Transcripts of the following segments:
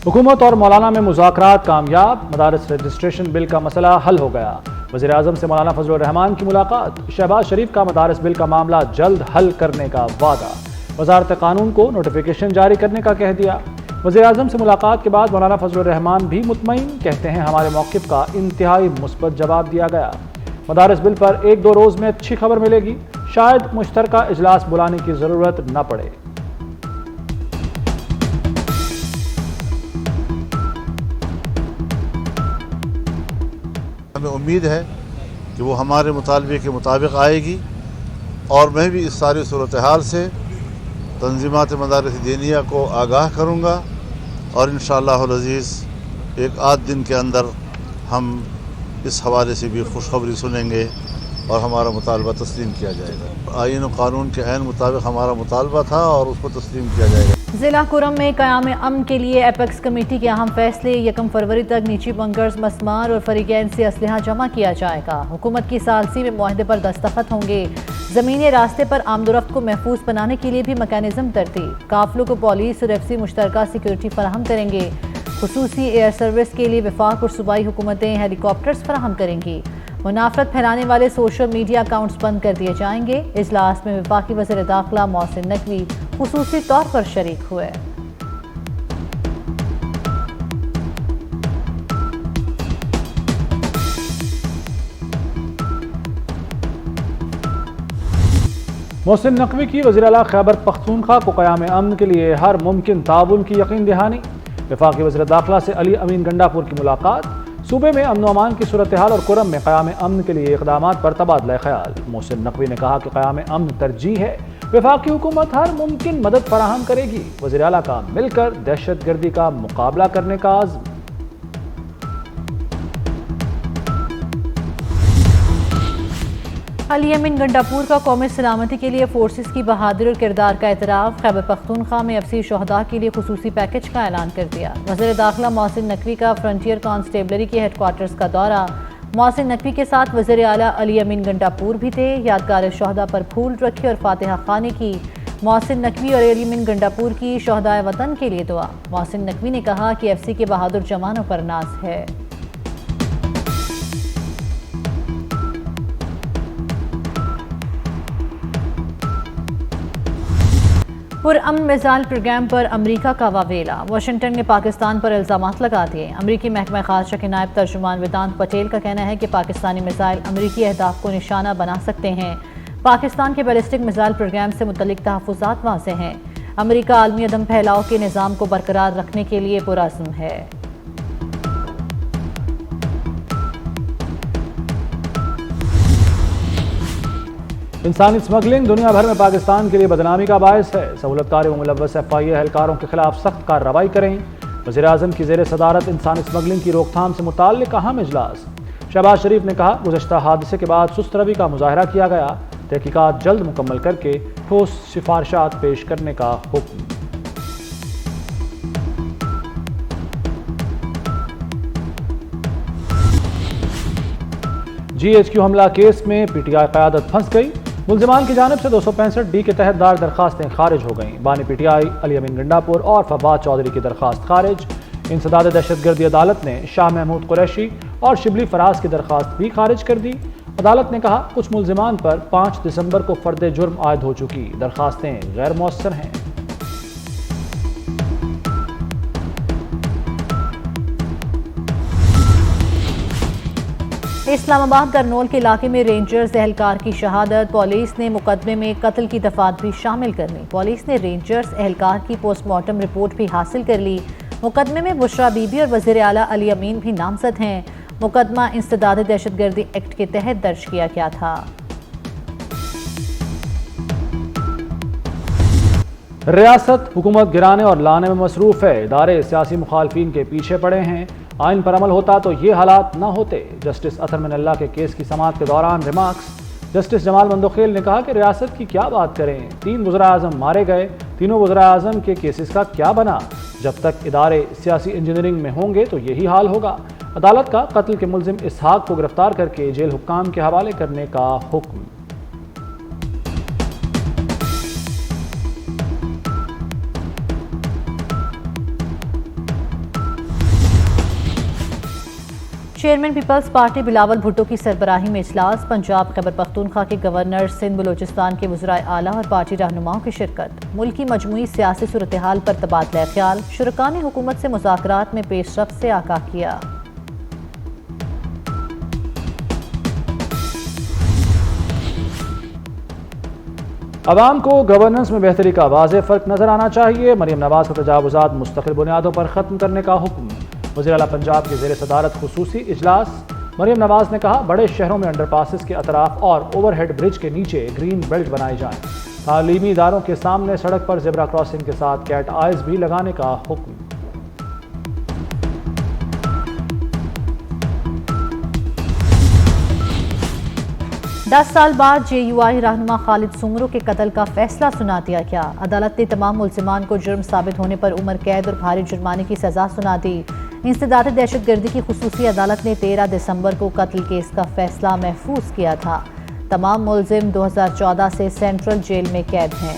हुकूमत और मौलाना में मुज़ाकरात कामयाब, मदारस रजिस्ट्रेशन बिल का मसला हल हो गया। वज़ीर आज़म से मौलाना फजलुर रहमान की मुलाकात। शहबाज शरीफ का मदारस बिल का मामला जल्द हल करने का वादा। वज़ारत कानून को नोटिफिकेशन जारी करने का कह दिया। वज़ीर आज़म से मुलाकात के बाद मौलाना फजलुर रहमान भी मुतमईन, कहते हैं हमारे मौक़िफ़ का इंतहाई मुस्बत जवाब दिया गया। मदारस बिल पर 1-2 रोज़ में अच्छी खबर मिलेगी, शायद मुश्तरका इजलास बुलाने की ज़रूरत न पड़े। हमें उम्मीद है कि वो हमारे मुतालबे के मुताबिक आएगी और मैं भी इस सारी सूरत हाल से तंजीमात मदारिस दीनिया को आगाह करूँगा और इंशाअल्लाहुल अज़ीज़ एक आध दिन के अंदर हम इस हवाले से भी खुशखबरी सुनेंगे और हमारा मुतालबा तस्लीम किया जाएगा। आईन और कानून के ऐन मुताबिक हमारा मुतालबा था और उसको तस्लीम किया जाएगा। जिला कुरम में क़याम अमन के लिए एपेक्स कमेटी के अहम फैसले। 1 फरवरी तक नीची बंकर्स, मस्मार और फरीकैन से असलहा जमा किया जाएगा। हुकूमत की सालसी में मुआहदे पर दस्तखत होंगे। ज़मीनी रास्ते पर आमदोरफ्त को महफूज बनाने के लिए भी मैकेनिज्म तरतीब। काफिलों को पुलिस और FC मुश्तरका सिक्योरिटी फराहम करेंगे। खुसूसी एयर सर्विस के लिए वफाक और सूबाई हुकूमतें हेलीकॉप्टर्स फराहम करेंगी। मुनाफरत फैलाने वाले सोशल मीडिया अकाउंट्स बंद कर दिए जाएंगे। इजलास में वफाकी वज़ीर दाखिला मोहसिन नकवी खुसूसी तौर पर शरीक हुए। मोहसिन नकवी की वज़ीर आला खैबर पख्तूनख्वा को क़याम अमन के लिए हर मुमकिन ताउन की यकीन दहानी। वफाकी वज़ीर दाखिला से अली अमीन गंडापुर की मुलाकात। सूबे में अमन अमान की सूरत हाल और कुरम में क़याम अमन के लिए इक़दामात पर तबादला ख्याल। मोहसिन नकवी ने कहा कि क़याम अमन तरजीह है, वफाकी हुकूमत हर मुमकिन मदद फराहम करेगी। वज़ीर आला का मिलकर दहशत गर्दी का मुकाबला करने का आज़्म। अली अमीन गंडापुर का कौमी सलामती के लिए फोर्सेस की बहादुर और किरदार का एतराफ़। खैबर पख्तूनख्वा में FC शोहदा के लिए खुसूसी पैकेज का ऐलान कर दिया। वज़ीर दाखिला मोहसिन नकवी का फ्रंटियर कांस्टेबलरी के हेडक्वार्टर्स का दौरा। मोहसिन नकवी के साथ वज़ीर आला अली अमीन गंडापुर भी थे। यादगार शोहदा पर फूल रखे और फातिहा खानी की। मोहसिन नकवी और अली अमीन गंडापुर की शोहदाए वतन के लिए दुआ। मोहसिन नकवी ने कहा कि FC के बहादुर जवानों पर नाज है। पुरअमन मिसाइल प्रोग्राम पर अमरीका का वावेला। वाशिंगटन ने पाकिस्तान पर इल्ज़ामात लगा दिए। अमरीकी महकमा ख़ारजा के नायब तर्जुमान वेदांत पटेल का कहना है कि पाकिस्तानी मिसाइल अमरीकी अहदाफ को निशाना बना सकते हैं। पाकिस्तान के बैलिस्टिक मिसाइल प्रोग्राम से मुतल्लिक तहफ़्फ़ुज़ात वाज़ेह हैं। अमरीका आलमी अदम फैलाव के निज़ाम को बरकरार रखने के लिए पुरअज़्म है। इंसानी स्मगलिंग दुनिया भर में पाकिस्तान के लिए बदनामी का बायस है। सहूलतकारों व मुलव्वस FIA एहलकारों के खिलाफ सख्त कार्रवाई करें। वज़ीर आज़म की ज़ेर सदारत इंसानी स्मगलिंग की रोकथाम से मुताल्लिक़ अहम इजलास। शहबाज शरीफ ने कहा, गुज़श्ता हादसे के बाद सुस्त रवि का मुज़ाहरा किया गया, तहकीकात जल्द मुकम्मल करके ठोस सिफारिशात पेश करने का हुक्म। GHQ हमला केस में PTI क़यादत फंस गई। मुल्ज़िमान की जानिब से 265D के तहत दायर दरखास्तें खारिज हो गईं। बानी PTI अली अमीन गंडापुर और फवाद चौधरी की दरखास्त खारिज। इंसदाद दहशतगर्दी अदालत ने शाह महमूद कुरैशी और शिबली फराज की दरखास्त भी खारिज कर दी। अदालत ने कहा, कुछ मुल्ज़िमान पर 5 दिसंबर को फ़र्द जुर्म आयद हो चुकी दरखास्तें गैर मौसर हैं। इस्लामाबाद करनौल के इलाके में रेंजर्स एहलकार की शहादत। पुलिस ने मुकदमे में कत्ल की दफात भी शामिल कर ली। पुलिस ने रेंजर्स एहलकार की पोस्टमार्टम रिपोर्ट भी हासिल कर ली। मुकदमे में बुशरा बीबी और वज़ीर आला अली अमीन भी नामजद हैं। मुकदमा इंसदाद दहशतगर्दी एक्ट के तहत दर्ज किया गया था। रियासत हुकूमत गिराने और लाने में मसरूफ़ है। इदारे सियासी मुखालफिन के पीछे पड़े हैं। आइन पर अमल होता तो ये हालात न होते। जस्टिस अतर मिनल्ला के केस की समाअत के दौरान रिमार्क्स। जस्टिस जमाल मंदोखेल ने कहा कि रियासत की क्या बात करें, 3 वज़ीर आज़म मारे गए, तीनों वज़ीर आज़म के केसेस का क्या बना। जब तक इदारे सियासी इंजीनियरिंग में होंगे तो यही हाल होगा। अदालत का कत्ल के मुल्जिम इसहाक को गिरफ्तार करके जेल हुक्काम के हवाले करने का हुक्म। Chairman Peoples Party Bilawal Bhutto की सरबराही में इजलास। पंजाब खैबर पख्तूनख्वा के गवर्नर, सिंध बलोचिस्तान के वज़राए आला और पार्टी रहनुमाओं की शिरकत। मुल्क की मजमूई सियासी सूरत हाल पर तबादला ख्याल। शुरका ने हुकूमत से मुज़ाकरात में पेशरफ्त से आगाह किया। अवाम को गवर्नेंस में बेहतरी का वाज़ेह फ़र्क नजर आना चाहिए। मरीम नवाज का तजावुज़ात मुस्तकिल बुनियादों पर ख़त्म करने का हुक्म। वज़ीर आला पंजाब के ज़ेर सदारत खुसूसी इजलास। मरीम नवाज ने कहा, बड़े शहरों में अंडरपासेस के अतराफ और ओवरहेड ब्रिज के नीचे ग्रीन बेल्ट बनाए जाएं। तालीमी इदारों के सामने सड़क पर ज़ेब्रा क्रॉसिंग के साथ कैट आइज भी लगाने का हुक्म। दस साल बाद JUI रहनुमा खालिद सुमरो के कत्ल का फैसला सुना दिया गया। अदालत ने तमाम मुल्ज़िमान को जुर्म साबित होने पर उम्र कैद और भारी जुर्माने की सजा सुना दी। इंसदाद दहशतगर्दी की खुसूसी अदालत ने 13 दिसंबर को कत्ल केस का फैसला महफूज किया था। तमाम मुल्ज़िम 2014 से सेंट्रल जेल में कैद हैं।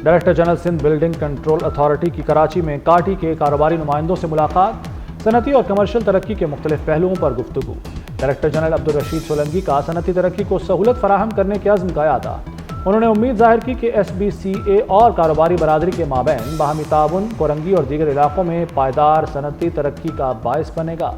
Director general Sindh building control authority की कराची में काटी के कारोबारी नुमाइंदों से मुलाकात। सनती और कमर्शियल तरक्की के मुख्तलिफ पहलुओं पर गुफ्तगू। डायरेक्टर जनरल अब्दुल रशीद सोलंकी का सनती तरक्की को सहूलत फराहम करने के अज़्म का यादा। उन्होंने उम्मीद जाहिर की कि SBCA और कारोबारी बरादरी के माबैन बाहमी ताउन कोरंगी और दीगर इलाकों में पायदार सनती तरक्की का बायस बनेगा।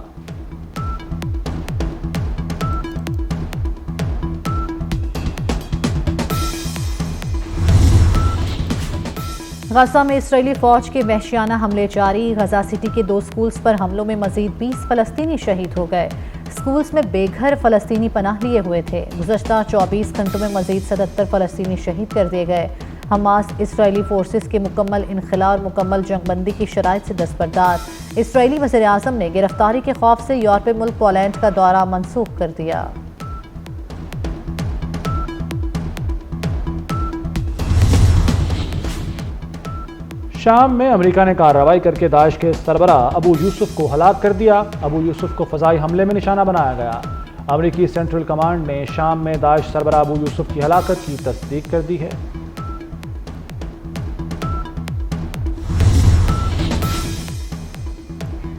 गजा में इसराइली फौज के वहशियाना हमले जारी। गजा सिटी के 2 स्कूल्स पर हमलों में मजीद 20 फलस्तीनी शहीद हो गए। स्कूल्स में बेघर फलस्तीनी पनाह लिए हुए थे। गुज़श्ता 24 घंटों में मजीद 77 फलस्तीनी शहीद कर दिए गए। हमास इसराइली फोर्सेस के मुकम्मल इनखला और मुकम्मल जंगबंदी की शराइत से दस्तबरदार। इसराइली वज़ीर आज़म ने गिरफ्तारी के खौफ से यूरोपीय मुल्क पोलैंड का दौरा मनसूख कर दिया। शाम में अमेरिका ने कार्रवाई करके दाइश के सरबरा अबू यूसुफ को हलाक कर दिया। अबू यूसुफ को फ़ज़ाई हमले में निशाना बनाया गया। अमेरिकी सेंट्रल कमांड ने शाम में दाइश सरबरा अबू यूसुफ की हलाकत की तस्दीक कर दी है।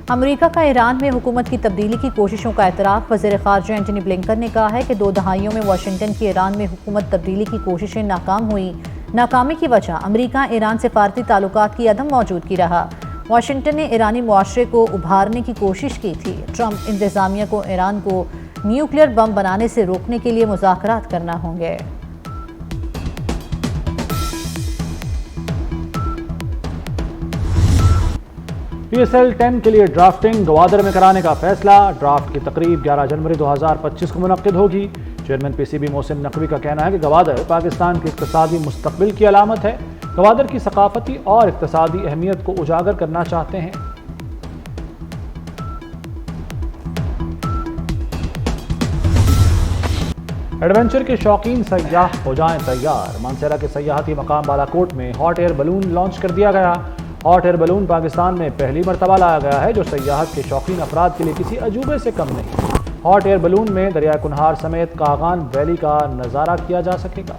अमेरिका का ईरान में हुकूमत की तब्दीली की कोशिशों का एतराफ़। वज़ीर ख़ारजा एंटनी ब्लिंकन ने कहा है कि 2 दहाइयों में वाशिंगटन की ईरान में हुकूमत तब्दीली की कोशिशें नाकाम हुई। नाकामी की वजह अमेरिका ईरान सिफारती ताल्लुकात की अदम मौजूदगी रहा। वाशिंगटन ने ईरानी मुआशरे को उभारने की कोशिश की थी। ट्रंप इंतज़ामिया को ईरान को न्यूक्लियर बम बनाने से रोकने के लिए मुज़ाकरात करना होंगे। PSL 10 के लिए ड्राफ्टिंग गवादर में कराने का फैसला। ड्राफ्ट की तकरीब 11 जनवरी 2025 को मुनक्किद होगी। चेयरमैन PCB मोहसिन नकवी का कहना है कि गवादर पाकिस्तान के इक़्तिसादी मुस्तक़बिल की अलामत है। गवादर की सकाफती और इक़्तिसादी अहमियत को उजागर करना चाहते हैं। एडवेंचर के शौकीन सयाह हो जाएं तैयार। मानसेरा के सयाहती मकाम बालाकोट में हॉट एयर बलून लॉन्च कर दिया गया। हॉट एयर बलून पाकिस्तान में पहली मरतबा लाया गया है, जो सयाहत के शौकीन अफराद के लिए किसी अजूबे से कम नहीं। हॉट एयर बलून में दरिया कुनहार समेत कागान वैली का नज़ारा किया जा सकेगा।